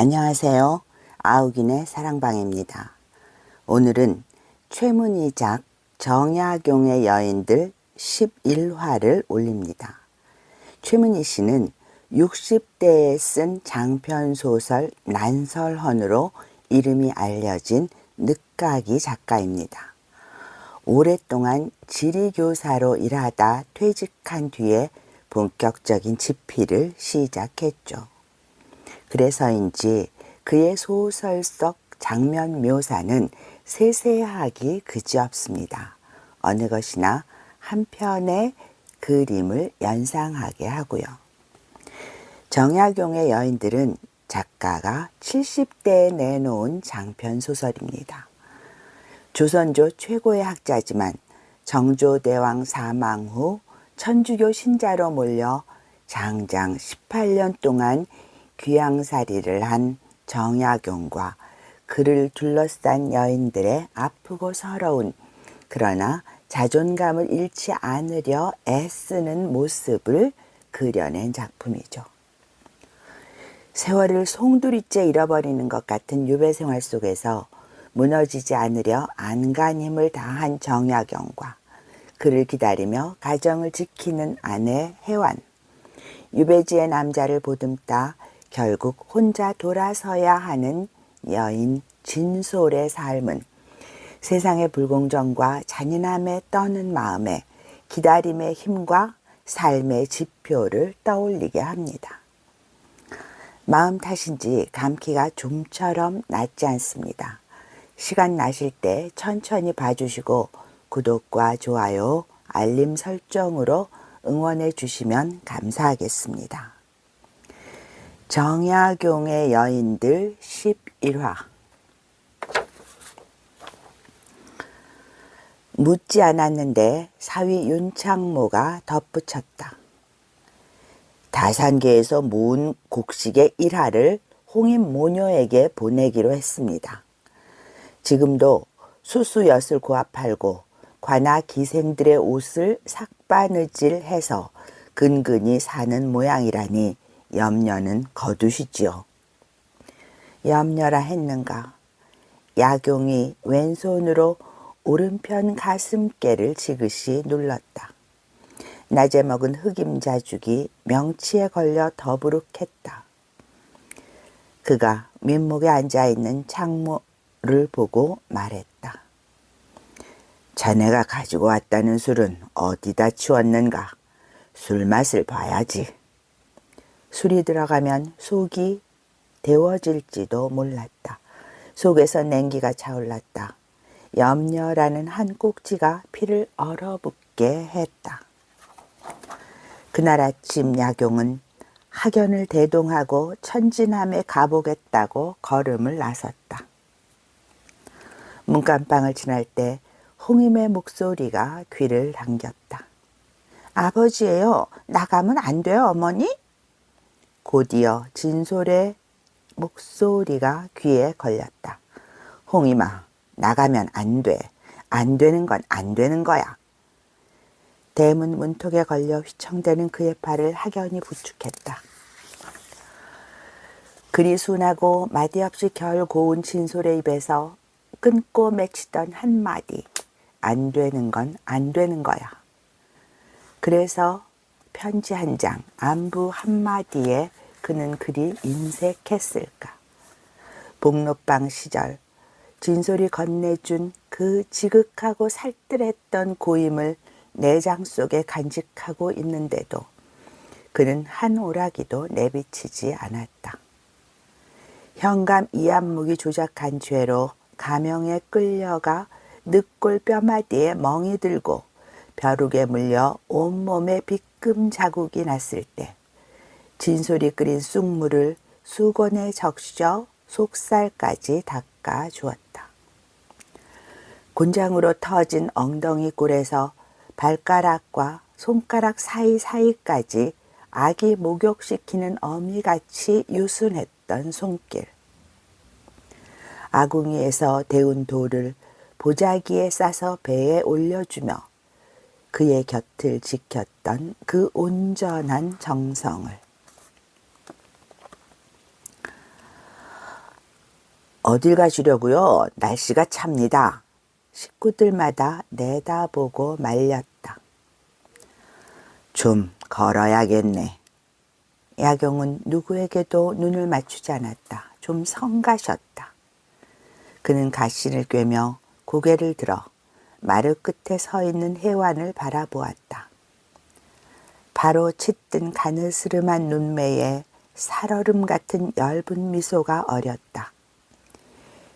안녕하세요. 아욱인의 사랑방입니다. 오늘은 최문희작 정약용의 여인들 11화를 올립니다. 최문희 씨는 60대에 쓴 장편소설 난설헌으로 이름이 알려진 늦가기 작가입니다. 오랫동안 지리교사로 일하다 퇴직한 뒤에 본격적인 집필을 시작했죠. 그래서인지 그의 소설 속 장면 묘사는 세세하기 그지없습니다. 어느 것이나 한 편의 그림을 연상하게 하고요. 정약용의 여인들은 작가가 70대에 내놓은 장편소설입니다. 조선조 최고의 학자지만 정조대왕 사망 후 천주교 신자로 몰려 장장 18년 동안 귀양살이를 한 정약용과 그를 둘러싼 여인들의 아프고 서러운 그러나 자존감을 잃지 않으려 애쓰는 모습을 그려낸 작품이죠. 세월을 송두리째 잃어버리는 것 같은 유배 생활 속에서 무너지지 않으려 안간힘을 다한 정약용과 그를 기다리며 가정을 지키는 아내 혜완, 유배지의 남자를 보듬다 결국 혼자 돌아서야 하는 여인 진솔의 삶은 세상의 불공정과 잔인함에 떠는 마음에 기다림의 힘과 삶의 지표를 떠올리게 합니다. 마음 탓인지 감기가 좀처럼 낫지 않습니다. 시간 나실 때 천천히 봐주시고 구독과 좋아요, 알림 설정으로 응원해 주시면 감사하겠습니다. 정약용의 여인들 11화. 묻지 않았는데 사위 윤창모가 덧붙였다. 다산계에서 모은 곡식의 1하를 홍인 모녀에게 보내기로 했습니다. 지금도 수수엿을 고아 팔고 관아 기생들의 옷을 삭바느질해서 근근히 사는 모양이라니 염려는 거두시지요. 염려라 했는가. 약용이 왼손으로 오른편 가슴께를 지그시 눌렀다. 낮에 먹은 흑임자죽이 명치에 걸려 더부룩했다. 그가 민목에 앉아있는 창모를 보고 말했다. 자네가 가지고 왔다는 술은 어디다 치웠는가? 술맛을 봐야지. 술이 들어가면 속이 데워질지도 몰랐다. 속에서 냉기가 차올랐다. 염려라는 한 꼭지가 피를 얼어붙게 했다. 그날 아침 약용은 학연을 대동하고 천진함에 가보겠다고 걸음을 나섰다. 문간방을 지날 때 홍임의 목소리가 귀를 당겼다. 아버지예요. 나가면 안 돼요, 어머니? 곧이어 진솔의 목소리가 귀에 걸렸다. 홍임아, 나가면 안 돼. 안 되는 건 안 되는 거야. 대문 문턱에 걸려 휘청대는 그의 팔을 학연히 부축했다. 그리 순하고 마디 없이 결 고운 진솔의 입에서 끊고 맺히던 한마디. 안 되는 건 안 되는 거야. 그래서 편지 한 장, 안부 한마디에 그는 그리 인색했을까. 복록방 시절 진솔이 건네준 그 지극하고 살뜰했던 고임을 내장 속에 간직하고 있는데도 그는 한 오라기도 내비치지 않았다. 현감 이안묵이 조작한 죄로 가명에 끌려가 늑골 뼈마디에 멍이 들고 벼룩에 물려 온몸에 빗금 자국이 났을 때 진솔이 끓인 쑥물을 수건에 적셔 속살까지 닦아 주었다. 곤장으로 터진 엉덩이 꼴에서 발가락과 손가락 사이사이까지 아기 목욕시키는 어미같이 유순했던 손길. 아궁이에서 데운 돌을 보자기에 싸서 배에 올려주며 그의 곁을 지켰던 그 온전한 정성을 어딜 가시려고요? 날씨가 찹니다. 식구들마다 내다보고 말렸다. 좀 걸어야겠네. 야경은 누구에게도 눈을 맞추지 않았다. 좀 성가셨다. 그는 가신을 꿰며 고개를 들어 마루 끝에 서 있는 해완을 바라보았다. 바로 짙은 가느스름한 눈매에 살얼음 같은 엷은 미소가 어렸다.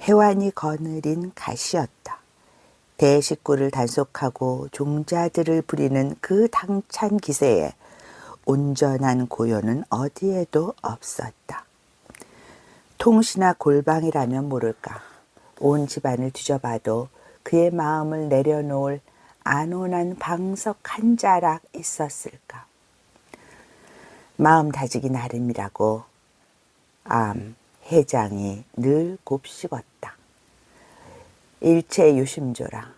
해완이 거느린 가시였다. 대식구를 단속하고 종자들을 부리는 그 당찬 기세에 온전한 고요는 어디에도 없었다. 통시나 골방이라면 모를까. 온 집안을 뒤져봐도 그의 마음을 내려놓을 안온한 방석 한 자락 있었을까. 마음 다지기 나름이라고 해장이 늘 곱씹었다. 일체 유심조라.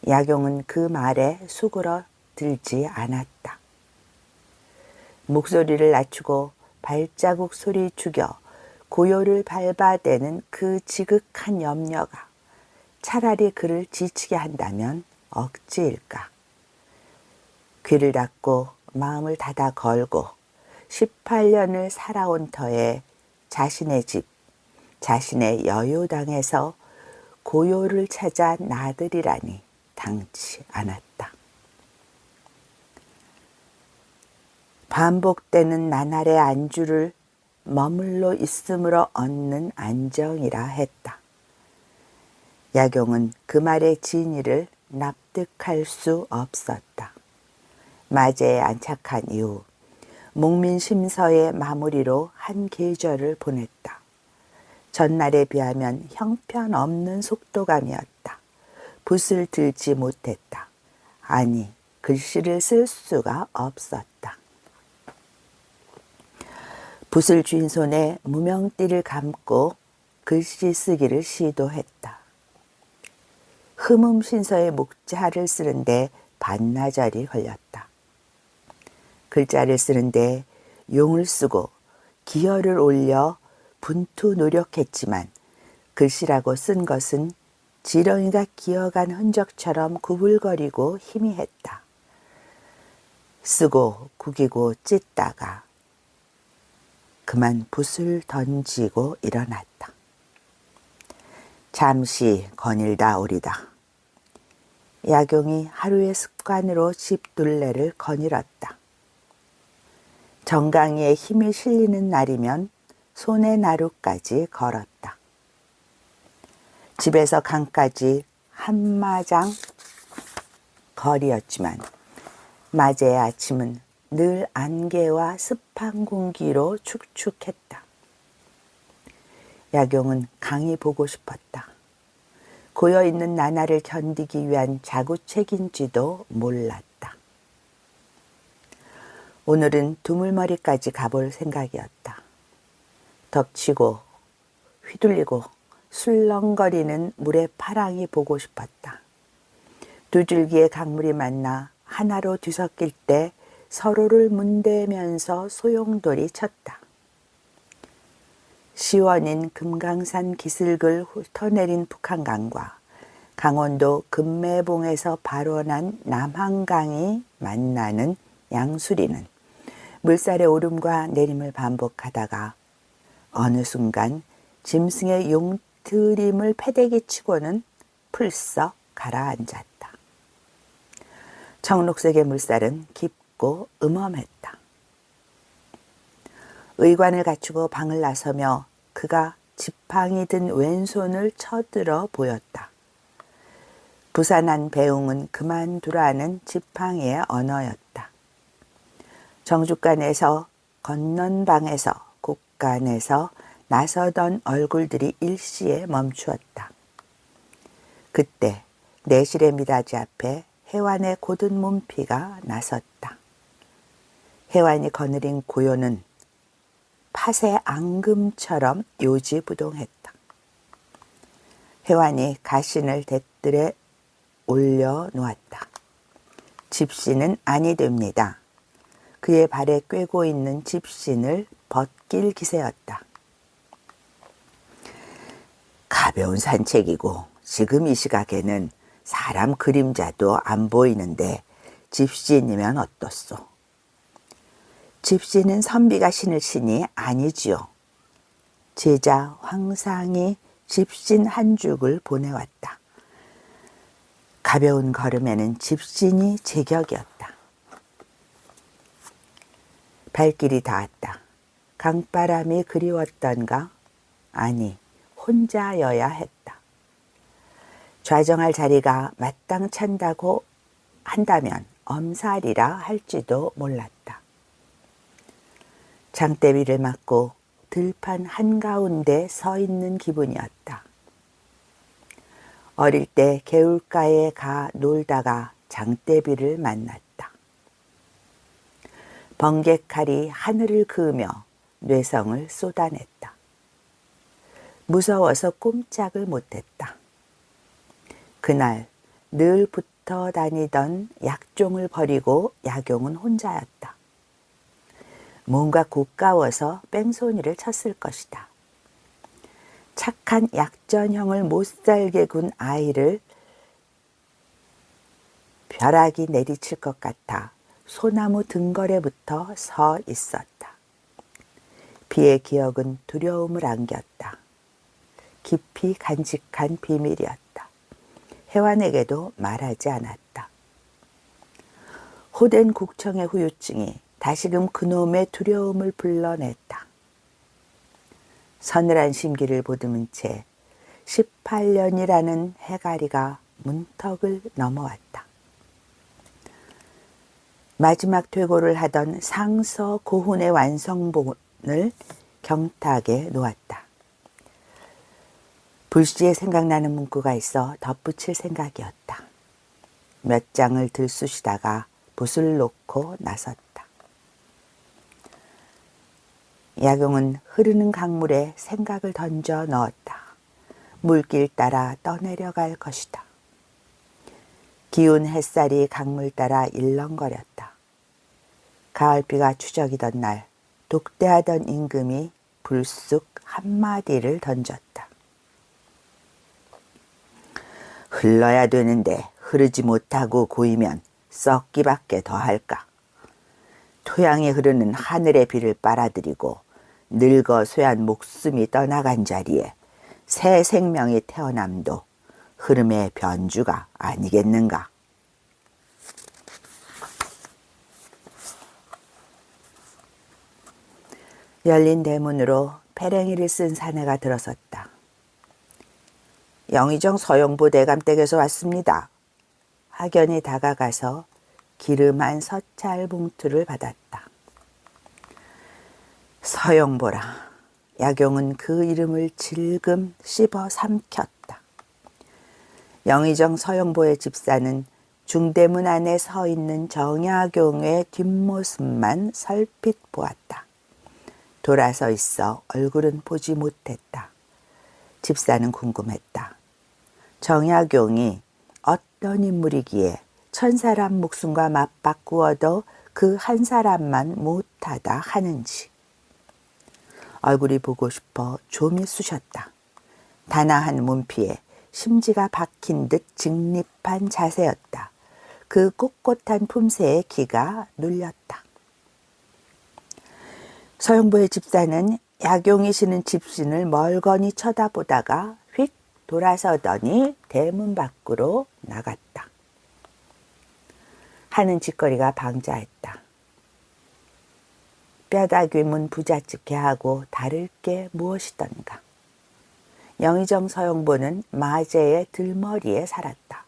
야경은 그 말에 수그러들지 않았다. 목소리를 낮추고 발자국 소리 죽여 고요를 밟아대는 그 지극한 염려가 차라리 그를 지치게 한다면 억지일까. 귀를 닫고 마음을 닫아 걸고 18년을 살아온 터에 자신의 집, 자신의 여유당에서 고요를 찾아 나들이라니 당치 않았다. 반복되는 나날의 안주를 머물러 있음으로 얻는 안정이라 했다. 야경은 그 말의 진의를 납득할 수 없었다. 마제에 안착한 이후 목민심서의 마무리로 한 계절을 보냈다. 전날에 비하면 형편없는 속도감이었다. 붓을 들지 못했다. 아니, 글씨를 쓸 수가 없었다. 붓을 쥔 손에 무명띠를 감고 글씨 쓰기를 시도했다. 흠음신서의 목자를 쓰는데 반나절이 걸렸다. 글자를 쓰는데 용을 쓰고 기혈을 올려 분투 노력했지만 글씨라고 쓴 것은 지렁이가 기어간 흔적처럼 구불거리고 희미했다. 쓰고 구기고 찢다가 그만 붓을 던지고 일어났다. 잠시 거닐다 오리다. 야경이 하루의 습관으로 집 둘레를 거닐었다. 정강이에 힘이 실리는 날이면 손의 나루까지 걸었다. 집에서 강까지 한마장 거리였지만 마제의 아침은 늘 안개와 습한 공기로 축축했다. 야경은 강이 보고 싶었다. 고여있는 나날을 견디기 위한 자구책인지도 몰랐다. 오늘은 두물머리까지 가볼 생각이었다. 덮치고 휘둘리고 술렁거리는 물의 파랑이 보고 싶었다. 두 줄기의 강물이 만나 하나로 뒤섞일 때 서로를 문대면서 소용돌이 쳤다. 시원인 금강산 기슭을 훑어내린 북한강과 강원도 금매봉에서 발원한 남한강이 만나는 양수리는 물살의 오름과 내림을 반복하다가 어느 순간 짐승의 용트림을 패대기 치고는 풀썩 가라앉았다. 청록색의 물살은 깊고 음험했다. 의관을 갖추고 방을 나서며 그가 지팡이 든 왼손을 쳐들어 보였다. 부산한 배웅은 그만두라는 지팡이의 언어였다. 정주간에서 건넌방에서 곡간에서 나서던 얼굴들이 일시에 멈추었다. 그때 내실의 미라지 앞에 해완의 곧은 문피가 나섰다. 해완이 거느린 고요는 팥의 앙금처럼 요지부동했다. 해완이 가신을 대뜰에 올려놓았다. 집신은 아니 됩니다. 그의 발에 꿰고 있는 집신을 벗길 기세였다. 가벼운 산책이고 지금 이 시각에는 사람 그림자도 안 보이는데 집신이면 어떻소? 집신은 선비가 신을 신이 아니지요. 제자 황상이 집신 한 죽을 보내왔다. 가벼운 걸음에는 집신이 제격이었다. 발길이 닿았다. 강바람이 그리웠던가? 아니, 혼자여야 했다. 좌정할 자리가 마땅찬다고 한다면 엄살이라 할지도 몰랐다. 장대비를 맞고 들판 한가운데 서 있는 기분이었다. 어릴 때 개울가에 가 놀다가 장대비를 만났다. 번개칼이 하늘을 그으며 뇌성을 쏟아냈다. 무서워서 꼼짝을 못했다. 그날 늘 붙어 다니던 약종을 버리고 약용은 혼자였다. 뭔가 고가워서 뺑소니를 쳤을 것이다. 착한 약전형을 못살게 군 아이를 벼락이 내리칠 것 같아 소나무 등걸에 붙어 서 있었다. 비의 기억은 두려움을 안겼다. 깊이 간직한 비밀이었다. 혜완에게도 말하지 않았다. 호된 국청의 후유증이 다시금 그놈의 두려움을 불러냈다. 서늘한 심기를 보듬은 채 18년이라는 해가리가 문턱을 넘어왔다. 마지막 퇴고를 하던 상서 고훈의 완성본을 경탁에 놓았다. 불시에 생각나는 문구가 있어 덧붙일 생각이었다. 몇 장을 들쑤시다가 붓을 놓고 나섰다. 약용은 흐르는 강물에 생각을 던져 넣었다. 물길 따라 떠내려갈 것이다. 기운 햇살이 강물 따라 일렁거렸다. 가을비가 추적이던 날 독대하던 임금이 불쑥 한마디를 던졌다. 흘러야 되는데 흐르지 못하고 고이면 썩기밖에 더할까. 토양이 흐르는 하늘의 비를 빨아들이고 늙어 쇠한 목숨이 떠나간 자리에 새 생명이 태어남도 흐름의 변주가 아니겠는가. 열린 대문으로 패랭이를 쓴 사내가 들어섰다. 영의정 서영보 대감 댁에서 왔습니다. 학연이 다가가서 기름한 서찰 봉투를 받았다. 서영보라. 약용은 그 이름을 질금 씹어 삼켰다. 영의정 서영보의 집사는 중대문 안에 서 있는 정약용의 뒷모습만 설핏 보았다. 돌아서 있어 얼굴은 보지 못했다. 집사는 궁금했다. 정약용이 어떤 인물이기에 천사람 목숨과 맞바꾸어도 그 한 사람만 못하다 하는지. 얼굴이 보고 싶어 좀이 쑤셨다. 단아한 몸피에 심지가 박힌 듯 직립한 자세였다. 그 꼿꼿한 품새에 기가 눌렸다. 서영보의 집사는 약용이 신은 집신을 멀거니 쳐다보다가 휙 돌아서더니 대문 밖으로 나갔다. 하는 짓거리가 방자했다. 뼈다귀문 부잣집게 하고 다를 게 무엇이던가. 영의정 서영보는 마제의 들머리에 살았다.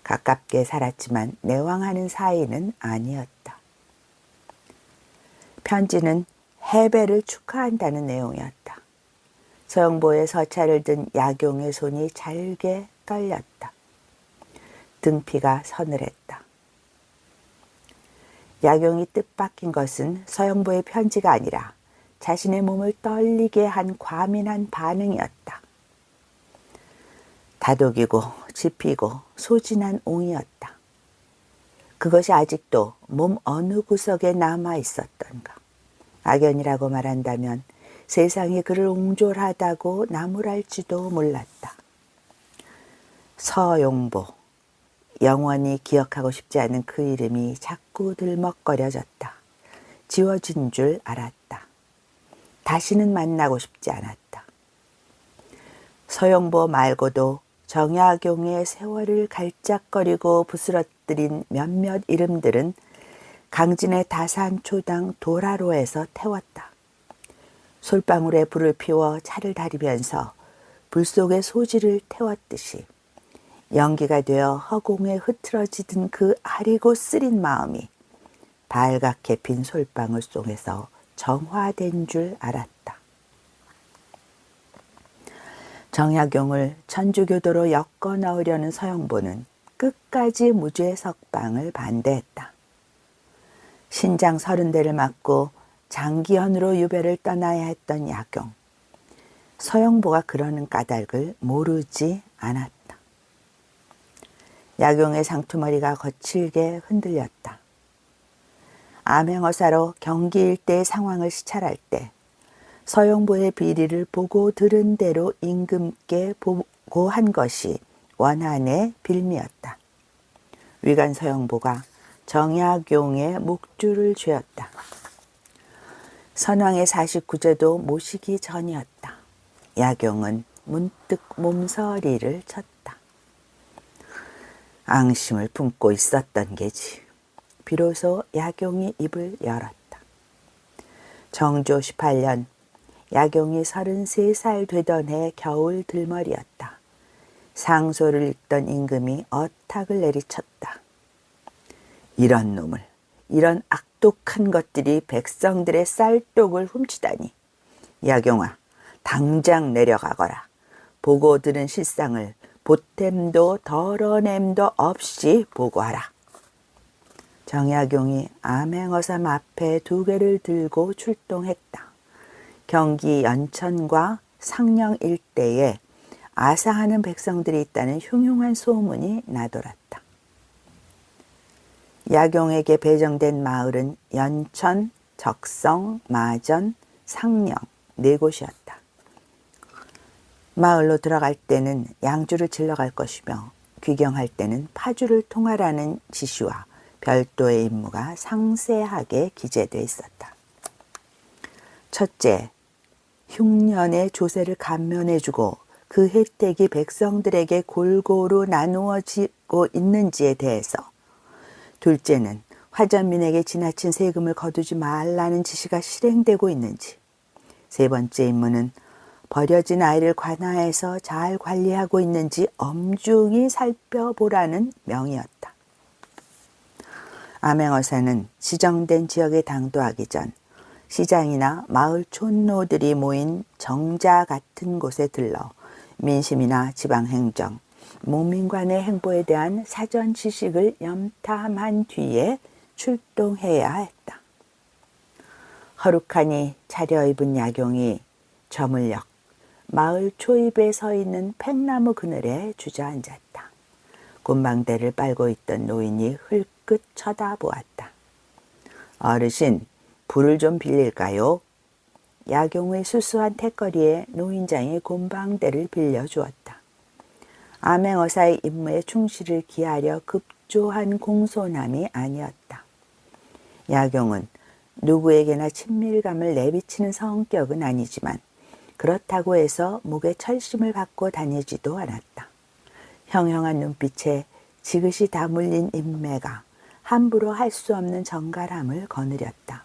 가깝게 살았지만 내왕하는 사이는 아니었다. 편지는 해배를 축하한다는 내용이었다. 서영보의 서찰을 든 약용의 손이 잘게 떨렸다. 등피가 서늘했다. 약용이 뜻밖인 것은 서영보의 편지가 아니라 자신의 몸을 떨리게 한 과민한 반응이었다. 다독이고 짚이고 소진한 옹이었다. 그것이 아직도 몸 어느 구석에 남아 있었던가. 악연이라고 말한다면 세상이 그를 옹졸하다고 나무랄지도 몰랐다. 서용보. 영원히 기억하고 싶지 않은 그 이름이 자꾸 들먹거려졌다. 지워진 줄 알았다. 다시는 만나고 싶지 않았다. 서용보 말고도 정약용의 세월을 갈짝거리고 부스러뜨린 몇몇 이름들은 강진의 다산초당 도라로에서 태웠다. 솔방울에 불을 피워 차를 다리면서 불 속에 소지를 태웠듯이 연기가 되어 허공에 흐트러지던 그 아리고 쓰린 마음이 발갛게 빈 솔방울 속에서 정화된 줄 알았다. 정약용을 천주교도로 엮어 넣으려는 서영보는 끝까지 무죄 석방을 반대했다. 신장 30대를 맞고 장기현으로 유배를 떠나야 했던 약용. 서영보가 그러는 까닭을 모르지 않았다. 약용의 상투머리가 거칠게 흔들렸다. 암행어사로 경기 일대의 상황을 시찰할 때 서영보의 비리를 보고 들은 대로 임금께 보고한 것이 원한의 빌미였다. 위관 서영보가 정약용의 목줄을 죄었다. 선왕의 49제도 모시기 전이었다. 약용은 문득 몸서리를 쳤다. 앙심을 품고 있었던 게지. 비로소 약용이 입을 열었다. 정조 18년 약용이 33살 되던 해 겨울 들머리였다. 상소를 읽던 임금이 어탁을 내리쳤다. 이런 놈을, 이런 악독한 것들이 백성들의 쌀독을 훔치다니. 약용아, 당장 내려가거라. 보고 들은 실상을 보탬도 덜어냄도 없이 보고하라. 정약용이 암행어삼 앞에 2개를 들고 출동했다. 경기 연천과 상령 일대에 아사하는 백성들이 있다는 흉흉한 소문이 나돌았다. 약용에게 배정된 마을은 연천, 적성, 마전, 상령 4곳이었다. 마을로 들어갈 때는 양주를 질러갈 것이며 귀경할 때는 파주를 통하라는 지시와 별도의 임무가 상세하게 기재되어 있었다. 첫째, 흉년의 조세를 감면해주고 그 혜택이 백성들에게 골고루 나누어지고 있는지에 대해서. 둘째는 화전민에게 지나친 세금을 거두지 말라는 지시가 실행되고 있는지. 세 번째 임무는 버려진 아이를 관하에서 잘 관리하고 있는지 엄중히 살펴보라는 명이었다. 암행어사는 지정된 지역에 당도하기 전 시장이나 마을 촌노들이 모인 정자 같은 곳에 들러 민심이나 지방행정, 농민관의 행보에 대한 사전 지식을 염탐한 뒤에 출동해야 했다. 허룩하니 차려입은 약용이 저물녘 마을 초입에 서 있는 팽나무 그늘에 주저앉았다. 곤방대를 빨고 있던 노인이 흘끗 쳐다보았다. 어르신, 불을 좀 빌릴까요? 약용의 수수한 택거리에 노인장이 곤방대를 빌려주었다. 암행어사의 임무에 충실을 기하려 급조한 공손함이 아니었다. 약용은 누구에게나 친밀감을 내비치는 성격은 아니지만 그렇다고 해서 목에 철심을 받고 다니지도 않았다. 형형한 눈빛에 지그시 다물린 인매가 함부로 할 수 없는 정갈함을 거느렸다.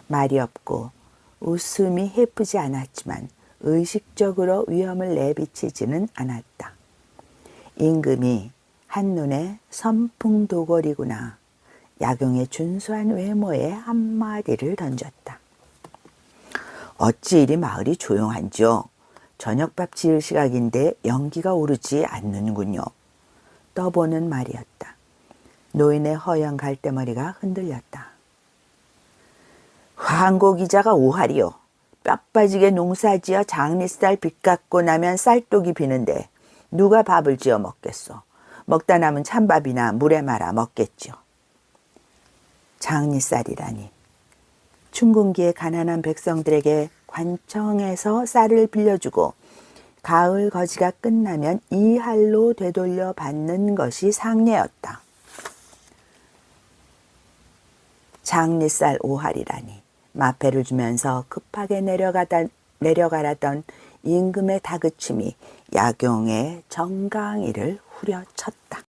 말이 없고 웃음이 해프지 않았지만 의식적으로 위험을 내비치지는 않았다. 임금이 한눈에 선풍도걸이구나. 약용의 준수한 외모에 한마디를 던졌다. 어찌 이리 마을이 조용한지요? 저녁밥 지을 시각인데 연기가 오르지 않는군요. 떠보는 말이었다. 노인의 허연 갈대머리가 흔들렸다. 황고 기자가 오하리요. 뼈 빠지게 농사지어 장리쌀 빚 갚고 나면 쌀독이 비는데 누가 밥을 지어 먹겠소. 먹다 남은 찬밥이나 물에 말아 먹겠죠. 장리쌀이라니. 춘궁기의 가난한 백성들에게 관청에서 쌀을 빌려주고 가을 거지가 끝나면 이할로 되돌려 받는 것이 상례였다. 장리쌀 5할이라니 마패를 주면서 급하게 내려가라던 임금의 다그침이 약용의 정강이를 후려쳤다.